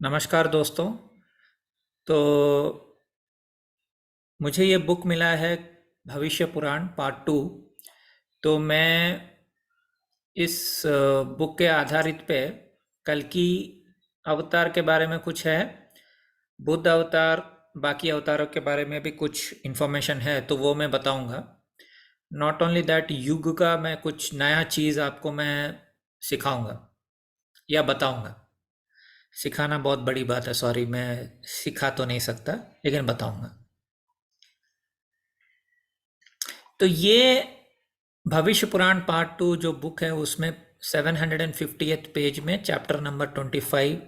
नमस्कार दोस्तों। तो मुझे ये बुक मिला है भविष्य पुराण पार्ट 2। तो मैं इस बुक के आधारित पे कल की अवतार के बारे में कुछ है, बुद्ध अवतार, बाकी अवतारों के बारे में भी कुछ इन्फॉर्मेशन है, तो वो मैं बताऊंगा। नॉट ओनली दैट, युग का मैं कुछ नया चीज़ आपको मैं सिखाऊंगा या बताऊंगा। सिखाना बहुत बड़ी बात है, सॉरी, मैं सिखा तो नहीं सकता, लेकिन बताऊंगा। तो ये भविष्य पुराण पार्ट 2 जो बुक है उसमें 750th पेज में चैप्टर नंबर 25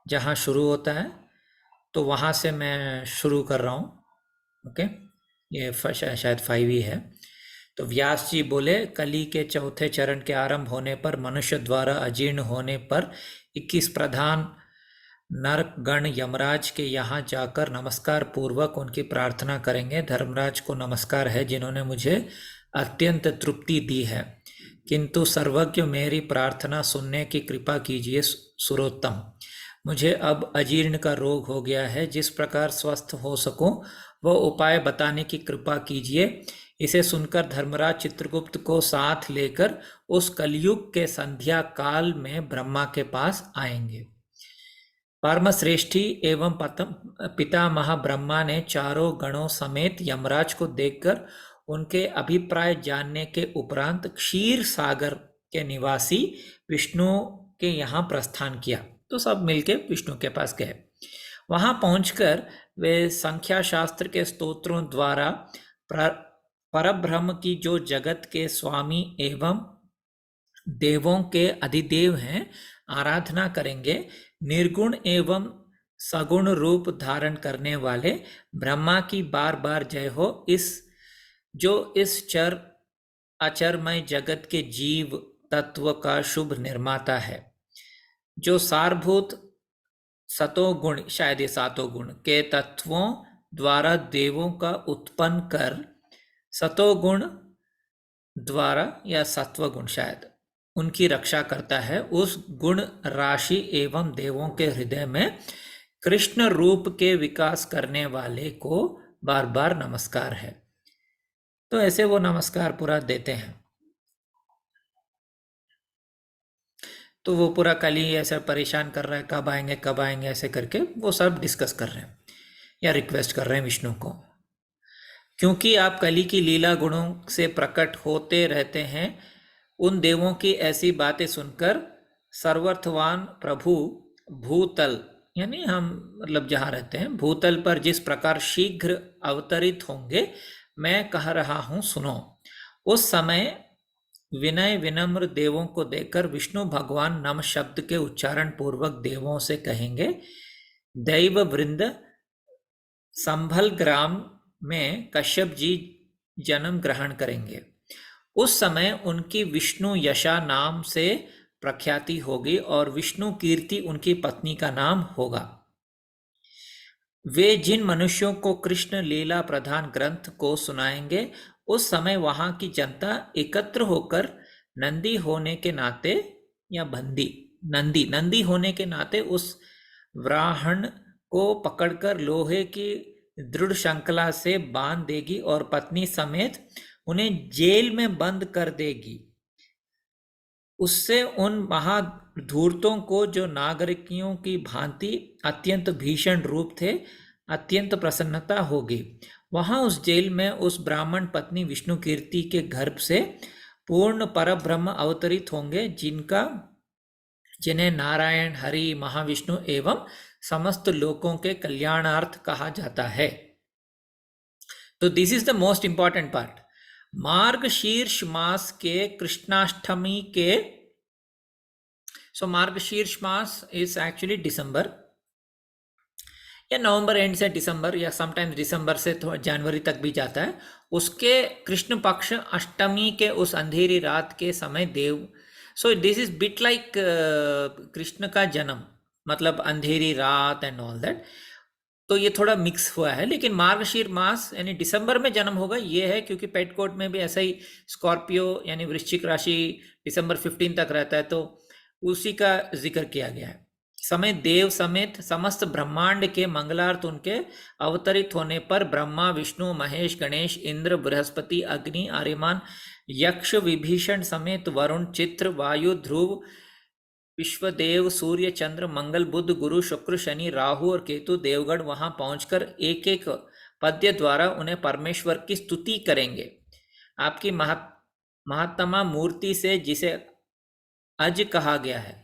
जहाँ शुरू होता है, तो वहाँ से मैं शुरू कर रहा हूँ। ओके, ये शायद 5 ही है। तो व्यास जी बोले, कली के चौथे चरण के आरंभ होने पर मनुष्य द्वारा अजीर्ण होने पर 21 प्रधान नर गण यमराज के यहाँ जाकर नमस्कार पूर्वक उनकी प्रार्थना करेंगे। धर्मराज को नमस्कार है जिन्होंने मुझे अत्यंत तृप्ति दी है, किंतु सर्वज्ञ मेरी प्रार्थना सुनने की कृपा कीजिए सुरोत्तम। मुझे अब अजीर्ण का रोग हो गया है, जिस प्रकार स्वस्थ हो सकूं वह उपाय बताने की कृपा कीजिए। इसे सुनकर धर्मराज चित्रगुप्त को साथ लेकर उस कलयुग के संध्या काल में ब्रह्मा के पास आएंगे। परमश्रेष्ठी एवं पितामह ब्रह्मा ने चारों गणों समेत यमराज को देखकर उनके अभिप्राय जानने के उपरांत क्षीर सागर के निवासी विष्णु के यहाँ प्रस्थान किया। तो सब मिलके विष्णु के पास गए। वहां पहुंचकर वे संख्या शास्त्र के स्तोत्रों द्वारा परब्रह्म की, जो जगत के स्वामी एवं देवों के अधिदेव हैं, आराधना करेंगे। निर्गुण एवं सगुण रूप धारण करने वाले ब्रह्मा की बार बार जय हो। इस चर अचरमय जगत के जीव तत्व का शुभ निर्माता है, जो सारभूत सतोगुण, शायद ये सातों गुण के तत्वों द्वारा देवों का उत्पन्न कर, सतोगुण द्वारा या सत्वगुण शायद उनकी रक्षा करता है। उस गुण राशि एवं देवों के हृदय में कृष्ण रूप के विकास करने वाले को बार बार नमस्कार है। तो ऐसे वो नमस्कार पूरा देते हैं। तो वो पूरा कल ही ऐसा परेशान कर रहा है, कब आएंगे ऐसे करके वो सब डिस्कस कर रहे हैं या रिक्वेस्ट कर रहे हैं विष्णु को। क्योंकि आप कली की लीला गुणों से प्रकट होते रहते हैं, उन देवों की ऐसी बातें सुनकर सर्वर्थवान प्रभु भूतल, यानी हम मतलब जहाँ रहते हैं, भूतल पर जिस प्रकार शीघ्र अवतरित होंगे, मैं कह रहा हूँ सुनो। उस समय विनय विनम्र देवों को देखकर विष्णु भगवान नम शब्द के उच्चारण पूर्वक देवों से कहेंगे। दैव वृंद संभल ग्राम में कश्यप जी जन्म ग्रहण करेंगे। उस समय उनकी विष्णु यशा नाम से प्रख्याति होगी और विष्णु कीर्ति उनकी पत्नी का नाम होगा। वे जिन मनुष्यों को कृष्ण लीला प्रधान ग्रंथ को सुनाएंगे, उस समय वहां की जनता एकत्र होकर नंदी होने के नाते या नंदी होने के नाते उस व्राहण को पकड़कर लोहे की दृढ़ श्रृंखला से बांध देगी और पत्नी समेत उन्हें जेल में बंद कर देगी। उससे उन महाधूर्तों को, जो नागरिकियों की भांति अत्यंत भीषण रूप थे, अत्यंत प्रसन्नता होगी। वहां उस जेल में उस ब्राह्मण पत्नी विष्णु कीर्ति के गर्भ से पूर्ण परब्रह्म अवतरित होंगे, जिन्हें नारायण, हरि, महाविष्णु एवं समस्त लोकों के कल्याणार्थ कहा जाता है। तो this is the most important part. Margashirsha मास के कृष्णाष्टमी के, सो मार्गशीर्ष मास इज एक्चुअली दिसंबर या नवंबर एंड से दिसंबर, या समटाइम्स दिसंबर से जनवरी तक भी जाता है। उसके कृष्ण पक्ष अष्टमी के उस अंधेरी रात के समय देव, so this is bit like Krishna का जन्म, मतलब अंधेरी रात एंड ऑल दैट। तो ये थोड़ा मिक्स हुआ है, लेकिन मार्गशीर मास यानी दिसंबर में जन्म होगा ये है, क्योंकि पेटकोट में भी ऐसा ही स्कॉर्पियो यानी वृश्चिक राशि दिसंबर 15 तक रहता है, तो उसी का जिक्र किया गया है। समय देव समेत समस्त ब्रह्मांड के मंगलार्थ उनके अवतरित होने पर ब्रह्मा विष्णु महेश गणेश इंद्र बृहस्पति अग्नि आर्यमान यक्ष विभीषण समेत वरुण चित्र वायु ध्रुव विश्वदेव सूर्य चंद्र मंगल बुध गुरु शुक्र शनि राहु और केतु देवगढ़ वहां पहुंचकर एक एक पद्य द्वारा उन्हें परमेश्वर की स्तुति करेंगे। आपकी महात्मा मूर्ति से जिसे अज कहा गया है,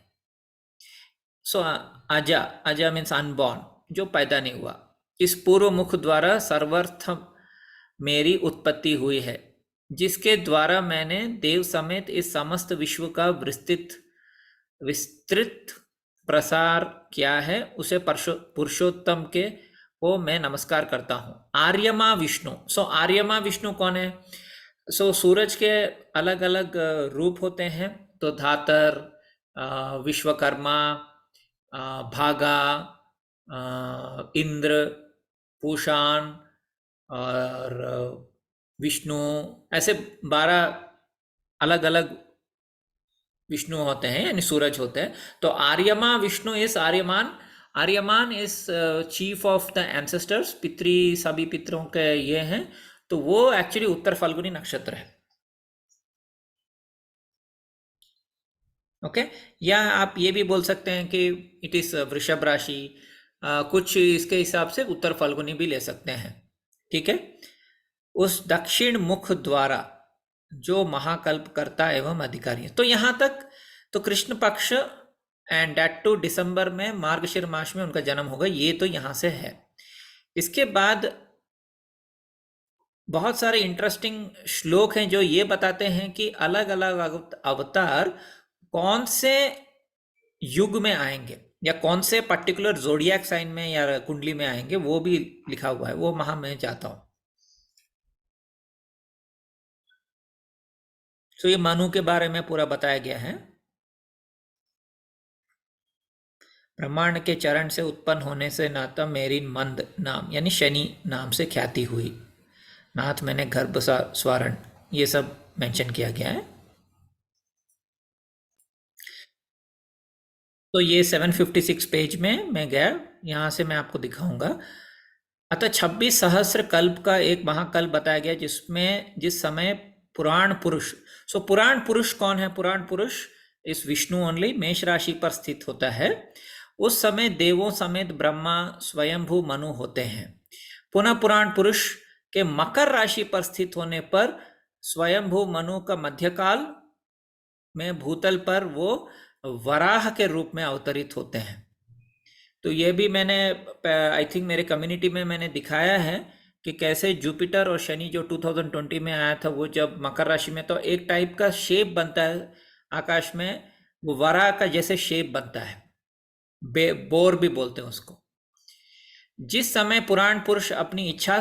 सो अजा, अजा मीन्स अनबॉर्न, जो पैदा नहीं हुआ, इस पूर्व मुख द्वारा सर्वर्थ मेरी उत्पत्ति हुई है, जिसके द्वारा मैंने देव समेत इस समस्त विश्व का विस्तृत प्रसार किया है, उसे पुरुषोत्तम के को मैं नमस्कार करता हूँ। आर्यमा विष्णु, सो आर्यमा विष्णु कौन है? सो सूरज के अलग अलग रूप होते हैं, तो धातर, विश्वकर्मा, भागा, इंद्र, पूषाण और विष्णु, ऐसे 12 अलग अलग विष्णु होते हैं, यानी सूरज होते हैं। तो आर्यमा विष्णु इस आर्यमान इस चीफ ऑफ द एंसेस्टर्स, पितृ, सभी पितरों के ये हैं, तो वो एक्चुअली उत्तर फाल्गुनी नक्षत्र है। ओके, या आप ये भी बोल सकते हैं कि इट इज वृषभ राशि, कुछ इसके हिसाब से उत्तर फाल्गुनी भी ले सकते हैं। ठीक है, उस दक्षिण मुख द्वारा जो महाकल्प करता एवं अधिकारी है। तो यहां तक तो कृष्ण पक्ष एंड डेट टू दिसंबर में मार्गशीर मास में उनका जन्म होगा, ये तो यहां से है। इसके बाद बहुत सारे इंटरेस्टिंग श्लोक हैं जो ये बताते हैं कि अलग अलग अवतार कौन से युग में आएंगे या कौन से पर्टिकुलर जोडियाक साइन में या कुंडली में आएंगे, वो भी लिखा हुआ है, वो वहां मैं जाता हूं। तो ये मनु के बारे में पूरा बताया गया है। ब्रह्मांड के चरण से उत्पन्न होने से नाता मेरी मंद नाम यानी शनि नाम से ख्याति हुई। नाथ मैंने गर्भ स्वारण, ये सब मेंशन किया गया है। तो ये 756 पेज में मैं गया, यहां से मैं आपको दिखाऊंगा। अतः 26 सहस्र कल्प का एक महाकल्प बताया गया, जिसमें जिस समय पुराण पुरुष, सो पुराण पुरुष कौन है? पुराण पुरुष इस विष्णु ओनली मेष राशि पर स्थित होता है। उस समय देवों समेत ब्रह्मा स्वयंभू मनु होते हैं। पुनः पुराण पुरुष के मकर राशि पर स्थित होने पर स्वयंभू मनु का मध्यकाल में भूतल पर वो वराह के रूप में अवतरित होते हैं। तो ये भी मैंने आई थिंक मेरे कम्युनिटी में मैंने दिखाया है कि कैसे जुपिटर और शनि जो 2020 में आया था, वो जब मकर राशि में, तो एक टाइप का शेप बनता है आकाश में, वो वराह का जैसे शेप बनता है, बोर भी बोलते हैं उसको। जिस समय पुराण पुरुष अपनी इच्छा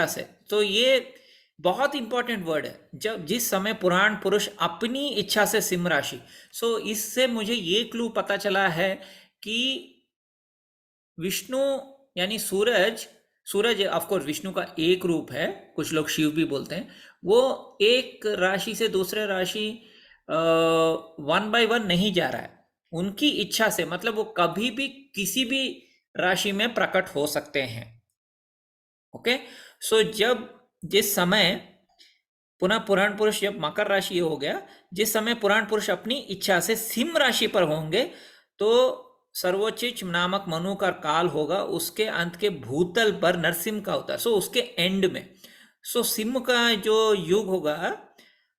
से, तो ये बहुत इंपॉर्टेंट वर्ड है, जब जिस समय पुराण पुरुष अपनी इच्छा से सिंह राशि, सो इससे मुझे ये क्लू पता चला है कि विष्णु यानी सूरज ऑफ कोर्स विष्णु का एक रूप है, कुछ लोग शिव भी बोलते हैं, वो एक राशि से दूसरे राशि 1 by 1 नहीं जा रहा है, उनकी इच्छा से, मतलब वो कभी भी किसी भी राशि में प्रकट हो सकते हैं। ओके, सो जिस समय पुनः पुराण पुरुष जब मकर राशि हो गया, जिस समय पुराण पुरुष अपनी इच्छा से सिंह राशि पर होंगे, तो सर्वोच्च नामक मनु का काल होगा, उसके अंत के भूतल पर नरसिंह का अवतार, सो उसके एंड में, सो सिंह का जो युग होगा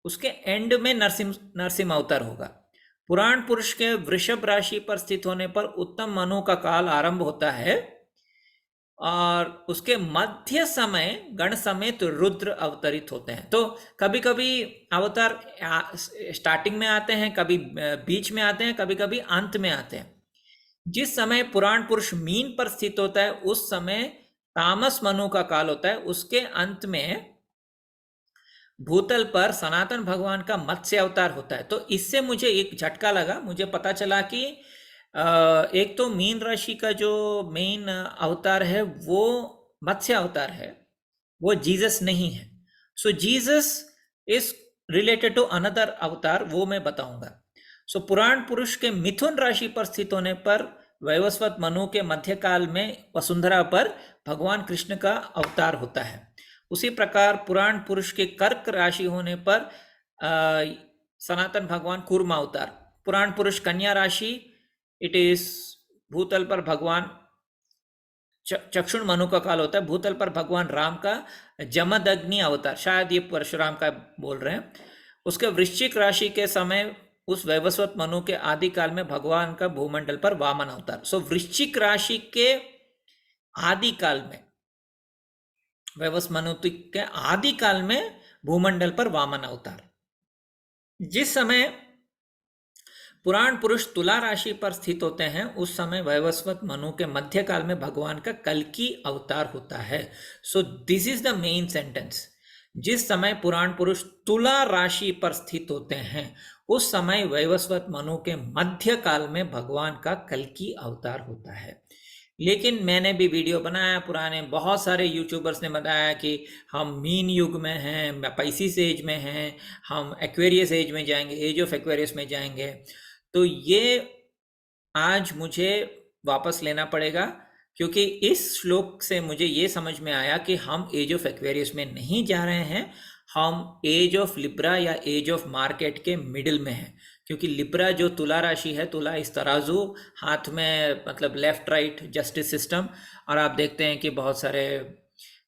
उसके एंड में नरसिंह अवतार होगा। पुराण पुरुष के वृषभ राशि पर स्थित होने पर उत्तम मनु का काल आरंभ होता है, और उसके मध्य समय गण समेत रुद्र अवतरित होते हैं। तो कभी कभी अवतार स्टार्टिंग में आते हैं, कभी बीच में आते हैं, कभी कभी अंत में आते हैं। जिस समय पुराण पुरुष मीन पर स्थित होता है, उस समय तामस मनु का काल होता है, उसके अंत में भूतल पर सनातन भगवान का मत्स्य अवतार होता है। तो इससे मुझे एक झटका लगा, मुझे पता चला कि एक तो मीन राशि का जो मेन अवतार है वो मत्स्य अवतार है, वो जीसस नहीं है। So Jesus is related to another avatar, वो मैं बताऊंगा। सो पुराण पुरुष के मिथुन राशि पर स्थित होने पर वैवस्वत मनु के मध्यकाल में वसुंधरा पर भगवान कृष्ण का अवतार होता है। उसी प्रकार पुराण पुरुष के कर्क राशि होने पर सनातन भगवान कूर्मा अवतार। पुराण पुरुष कन्या राशि, इट इज भूतल पर भगवान चक्षुण मनु का काल होता है। भूतल पर भगवान राम का जमदग्नि अवतार, शायद ये परशुराम का बोल रहे हैं। उसके वृश्चिक राशि के समय उस वैवस्वत मनु के आदि काल में भगवान का भूमंडल पर वामन अवतार। सो वृश्चिक राशि के आदि काल में, वैवस्वत मनु के आदि काल में भूमंडल पर वामन अवतार। जिस समय पुराण पुरुष तुला राशि पर स्थित होते हैं उस समय वैवस्वत मनु के मध्यकाल में भगवान का कल्कि अवतार होता है। सो this is the main sentence. जिस समय पुराण पुरुष तुला राशि पर स्थित होते हैं उस समय वैवस्वत मनु के मध्यकाल में भगवान का कल्कि अवतार होता है। लेकिन मैंने भी वीडियो बनाया, पुराने बहुत सारे यूट्यूबर्स ने बताया कि हम मीन युग में हैं, पाइसिस एज में हैं, हम एक्वेरियस एज में जाएंगे, एज ऑफ एक्वेरियस में जाएंगे। तो ये आज मुझे वापस लेना पड़ेगा, क्योंकि इस श्लोक से मुझे ये समझ में आया कि हम एज ऑफ एक्वेरियस में नहीं जा रहे हैं, हम एज ऑफ लिब्रा या एज ऑफ मार्केट के मिडिल में हैं। क्योंकि लिब्रा जो तुला राशि है, तुला इस तराजू, हाथ में मतलब लेफ्ट राइट जस्टिस सिस्टम। और आप देखते हैं कि बहुत सारे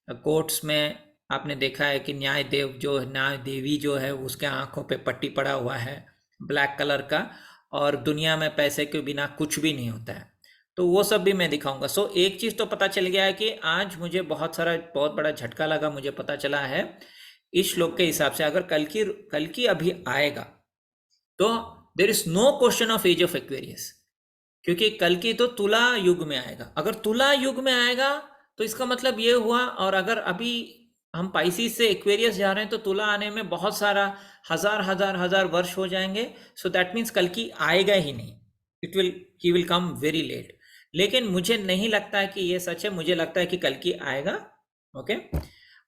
कोर्ट्स में आपने देखा है कि न्याय देवी जो है उसके आंखों पे पट्टी पड़ा हुआ है ब्लैक कलर का, और दुनिया में पैसे के बिना कुछ भी नहीं होता है। तो वो सब भी मैं दिखाऊंगा। सो एक चीज़ तो पता चल गया है कि आज मुझे बहुत बड़ा झटका लगा। मुझे पता चला है इस श्लोक के हिसाब से अगर कल की अभी आएगा तो there is no question of age of Aquarius, क्योंकि कल की तो तुला युग में आएगा। अगर तुला युग में आएगा तो इसका मतलब ये हुआ, और अगर अभी हम पाइसिस से एक्वेरियस जा रहे हैं तो तुला आने में बहुत सारा हजार वर्ष हो जाएंगे। सो दैट मीन्स कल की आएगा ही नहीं, he will come very late. लेकिन मुझे नहीं लगता है कि ये सच है, मुझे लगता है कि कल की आएगा। ओके,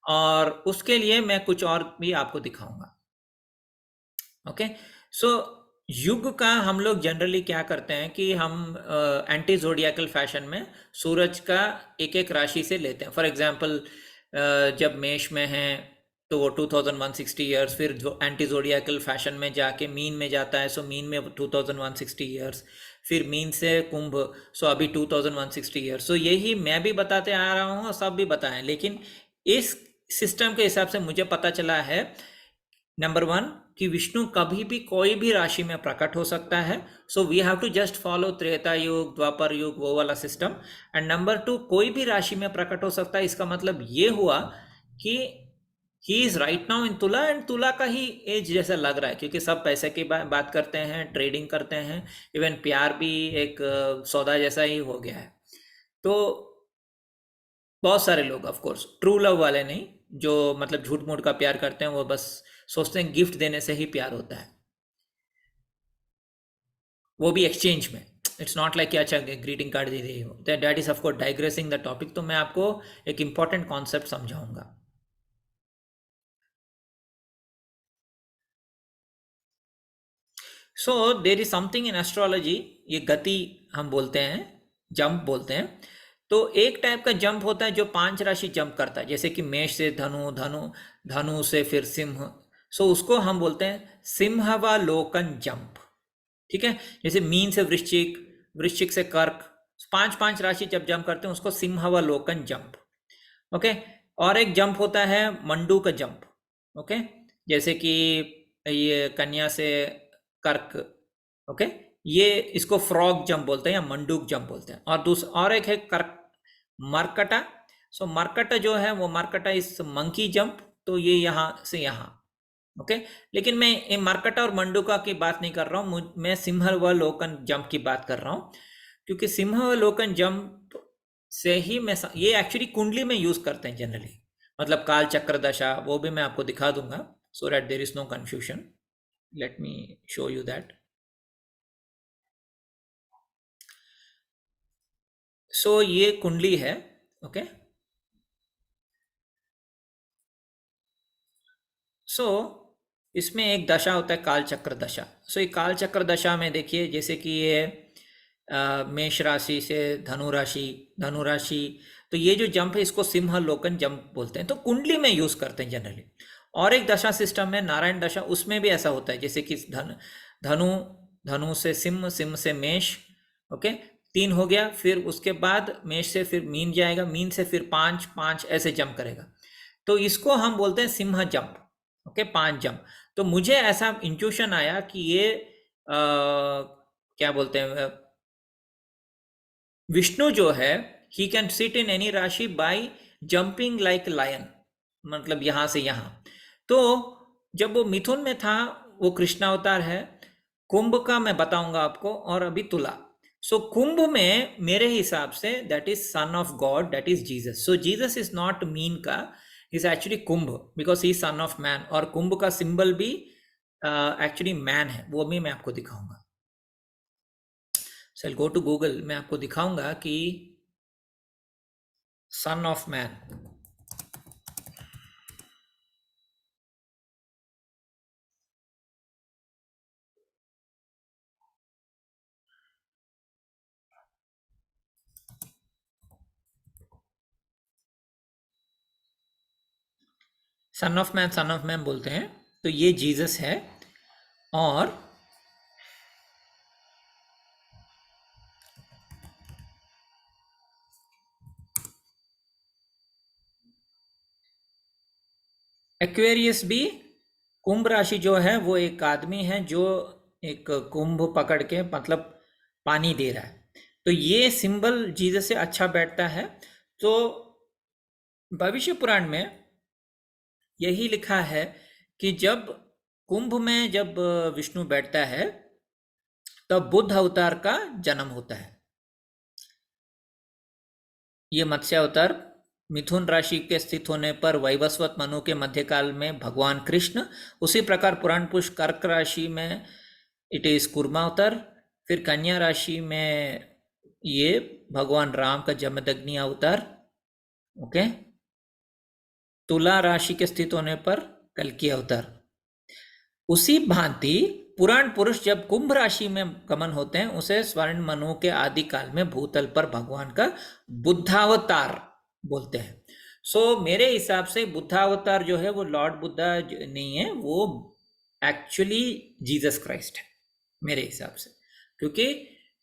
और उसके लिए मैं कुछ और भी आपको दिखाऊंगा। ओके, सो युग का हम लोग जनरली क्या करते हैं कि हम एंटी जोडियाकल फैशन में सूरज का एक एक राशि से लेते हैं। फॉर एग्जांपल जब मेष में है तो वो 2160 ईयर्स, फिर जो एंटी जोडियाकल फैशन में जाके मीन में जाता है, सो मीन में 2160 ईयर्स, फिर मीन से कुंभ, सो अभी 2160 ईयर्स। सो यही मैं भी बताते आ रहा हूँ और सब भी बताएं, लेकिन इस सिस्टम के हिसाब से मुझे पता चला है नंबर 1 कि विष्णु कभी भी कोई भी राशि में प्रकट हो सकता है। So we have to just follow Treta Yuga, Dwapara युग, वो वाला सिस्टम। एंड नंबर 2, कोई भी राशि में प्रकट हो सकता है। इसका मतलब ये हुआ कि he is right now in तुला, एंड तुला का ही एज जैसा लग रहा है, क्योंकि सब पैसे की बात करते हैं, ट्रेडिंग करते हैं, इवन प्यार भी एक सौदा जैसा ही हो गया है। तो बहुत सारे लोग, ऑफ कोर्स ट्रू लव वाले नहीं, जो मतलब झूठ मूठ का प्यार करते हैं, वो बस सोचते हैं गिफ्ट देने से ही प्यार होता है, वो भी एक्सचेंज में। इट्स नॉट लाइक कि अच्छा ग्रीटिंग कार्ड दे रही हो। That is of course digressing the topic. तो मैं आपको एक इंपॉर्टेंट कॉन्सेप्ट समझाऊंगा। So there is something in astrology, ये गति हम बोलते हैं, जंप बोलते हैं। तो एक टाइप का जंप होता है जो 5 राशि जंप करता है, जैसे कि मेष से धनु, धनु से फिर सिंह। सो उसको हम बोलते हैं सिंहावलोकन जंप। ठीक है, जैसे मीन से वृश्चिक, वृश्चिक से कर्क, 5 राशि जब जंप करते हैं उसको सिंहावलोकन जंप। ओके, और एक जंप होता है मंडू का जंप। ओके, जैसे कि ये कन्या से कर्क। ओके, ये इसको फ्रॉग जंप बोलते हैं या मंडूक जंप बोलते हैं। और एक है कर्क मरकटा। सो मरकटा जो है वो मरकटा इस मंकी जंप, तो ये यहाँ से यहाँ। ओके, लेकिन मैं मरकटा और मंडूका की बात नहीं कर रहा हूँ, मैं सिंहावलोकन जंप की बात कर रहा हूँ। क्योंकि सिंहावलोकन जंप से ही मैं ये एक्चुअली कुंडली में यूज करते हैं जनरली, मतलब काल चक्र दशा, वो भी मैं आपको दिखा दूंगा, so that there is no confusion. Let me show you that. So ये कुंडली है। ओके, सो इसमें एक दशा होता है काल चक्र दशा। सो ये काल चक्र दशा में देखिए, जैसे कि ये मेष राशि से धनु राशि, तो ये जो जंप है इसको सिंह लोकन जंप बोलते हैं, तो कुंडली में यूज करते हैं जनरली। और एक दशा सिस्टम में नारायण दशा, उसमें भी ऐसा होता है, जैसे कि धनु धनु से सिंह, सिंह से मेष, ओके, 3 हो गया, फिर उसके बाद मेष से फिर मीन जाएगा, मीन से फिर 5, 5 ऐसे जंप करेगा, तो इसको हम बोलते हैं सिंह जंप, ओके, 5 जंप। तो मुझे ऐसा इंट्यूशन आया कि ये क्या बोलते हैं, विष्णु जो है, he can sit in any राशि बाय जंपिंग लाइक लायन, मतलब यहां से यहां। तो जब वो मिथुन में था, वो कृष्णावतार है। कुंभ का मैं बताऊंगा आपको, और अभी तुला। सो कुंभ में मेरे हिसाब से that is son of God, that is Jesus. So Jesus is not मीन का, इज एक्चुअली कुंभ, because he son of man. और कुंभ का सिंबल भी एक्चुअली मैन है, वो भी मैं आपको दिखाऊंगा। सो गो टू गूगल, मैं आपको दिखाऊंगा कि सन of man, sun of man बोलते हैं, तो ये जीसस है। और एक्वेरियस भी, कुंभ राशि जो है वो एक आदमी है जो एक कुंभ पकड़ के मतलब पानी दे रहा है, तो ये सिंबल जीसस से अच्छा बैठता है। तो भविष्य पुराण में यही लिखा है कि जब कुंभ में जब विष्णु बैठता है, तब बुद्ध अवतार का जन्म होता है। ये मत्स्य अवतार मिथुन राशि के स्थित होने पर वैवस्वत मनु के मध्यकाल में भगवान कृष्ण, उसी प्रकार पुराण पुरुष कर्क राशि में इट इज कूर्मा अवतार, फिर कन्या राशि में ये भगवान राम का जमदग्नि अवतार, ओके, तुला राशि के स्थित होने पर कल्कि अवतार। उसी भांति पुराण पुरुष जब कुंभ राशि में गमन होते हैं, उसे स्वर्ण मनु के आदि काल में भूतल पर भगवान का बुद्धावतार बोलते हैं। सो मेरे हिसाब से बुद्धावतार जो है वो लॉर्ड बुद्धा नहीं है, वो एक्चुअली जीसस क्राइस्ट है मेरे हिसाब से, क्योंकि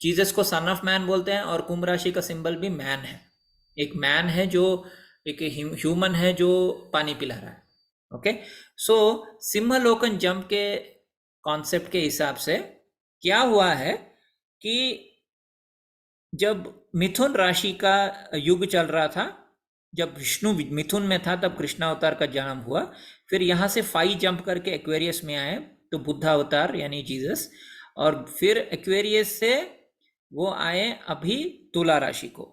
जीसस को सन ऑफ मैन बोलते हैं, और कुंभ राशि का सिंबल भी मैन है। एक मैन है जो एक ह्यूमन है जो पानी पिला रहा है, ओके। सो सिंहलोकन जंप के कॉन्सेप्ट के हिसाब से क्या हुआ है कि जब मिथुन राशि का युग चल रहा था, जब विष्णु मिथुन में था, तब कृष्णा अवतार का जन्म हुआ। फिर यहाँ से 5 जंप करके एक्वेरियस में आए, तो बुद्धा अवतार यानी जीसस। और फिर एक्वेरियस से वो आए अभी तुला राशि को।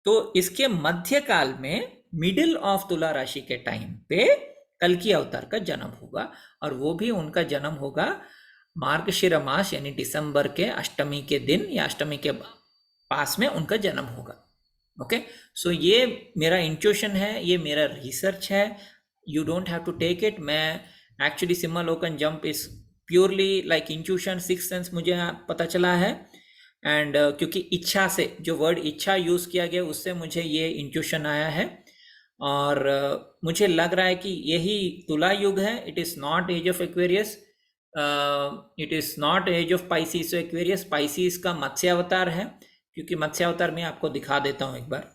तो इसके मध्यकाल में मिडिल ऑफ तुला राशि के टाइम पे कल्कि अवतार का जन्म होगा, और वो भी उनका जन्म होगा मार्गशीर मास यानी दिसंबर के अष्टमी के दिन, या अष्टमी के पास में उनका जन्म होगा, ओके। सो ये मेरा इंट्यूशन है, ये मेरा रिसर्च है, you don't have to take it. मैं एक्चुअली सिंहलोकन jump is purely like intuition, six sense मुझे पता चला है। एंड क्योंकि इच्छा से, जो वर्ड इच्छा यूज किया गया, उससे मुझे ये इंट्यूशन आया है। और मुझे लग रहा है कि यही तुला युग है। It is not age of Aquarius, it is not age of Pisces. Aquarius Pisces का मत्स्य अवतार है, क्योंकि मत्स्य अवतार में आपको दिखा देता हूं एक बार।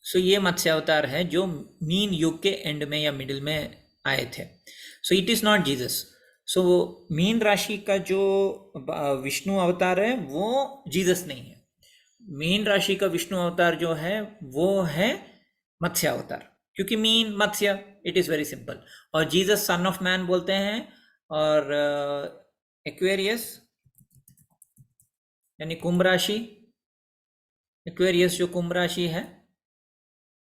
सो ये मत्स्य अवतार है जो मीन युग के एंड में या मिडिल में आए थे। So it is not Jesus. So mean राशि का जो विष्णु अवतार है वो जीसस नहीं है। मीन राशि का विष्णु अवतार जो है वो है मत्स्य अवतार, क्योंकि mean Matsya, it is very simple. और जीसस सन ऑफ मैन बोलते हैं। और एक्वेरियस यानी कुंभ राशि, एक्वेरियस जो कुंभ राशि है,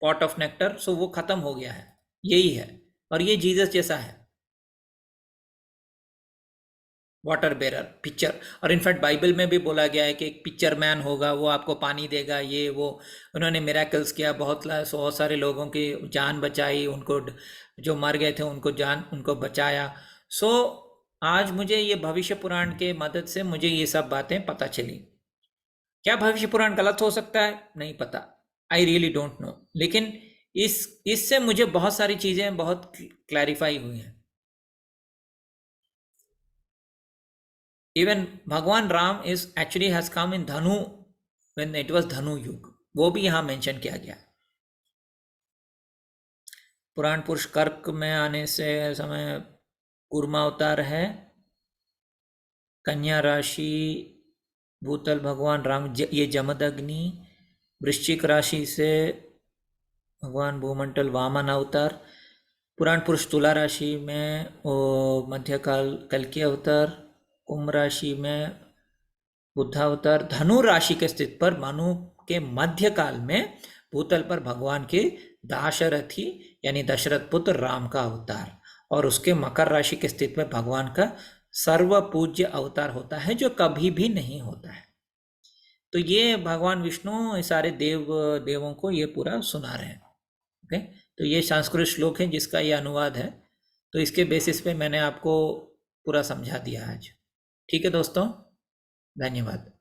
पॉट ऑफ नेक्टर, सो वो खत्म हो गया है, यही है। और ये जीसस जैसा है, वाटर बेरर, पिक्चर। और इनफैक्ट बाइबल में भी बोला गया है कि एक पिक्चर मैन होगा, वो आपको पानी देगा, ये वो। उन्होंने मिराकल्स किया, बहुत सारे लोगों की जान बचाई, उनको जो मर गए थे उनको बचाया। सो आज मुझे ये भविष्य पुराण के मदद से मुझे ये सब बातें पता चली। क्या भविष्य पुराण गलत हो सकता है? नहीं पता, आई रियली डोंट नो। लेकिन इससे मुझे बहुत सारी चीजें बहुत क्लैरिफाई हुई हैं। इवन भगवान Ram is actually has come in धनु, व्हेन इट वाज धनु युग, वो भी यहां मेंशन किया गया। पुराण पुरुष कर्क में आने से समय कूर्मा अवतार है। कन्या राशि भूतल भगवान राम, ये जमदग्नि। वृश्चिक राशि से भगवान भूमंडल वामन अवतार। पुराण पुरुष तुला राशि में मध्यकाल कल्कि अवतार। कुंभ राशि में बुद्धावतार। धनु राशि के स्थिति पर मनु के मध्यकाल में भूतल पर भगवान के दाशरथी यानी दशरथ पुत्र राम का अवतार। और उसके मकर राशि के स्थिति में भगवान का सर्व पूज्य अवतार होता है, जो कभी भी नहीं होता है। तो ये भगवान विष्णु सारे देवों को ये पूरा सुना रहे हैं। ओके, तो ये संस्कृत श्लोक है जिसका ये अनुवाद है। तो इसके बेसिस पे मैंने आपको पूरा समझा दिया आज। ठीक है दोस्तों, धन्यवाद।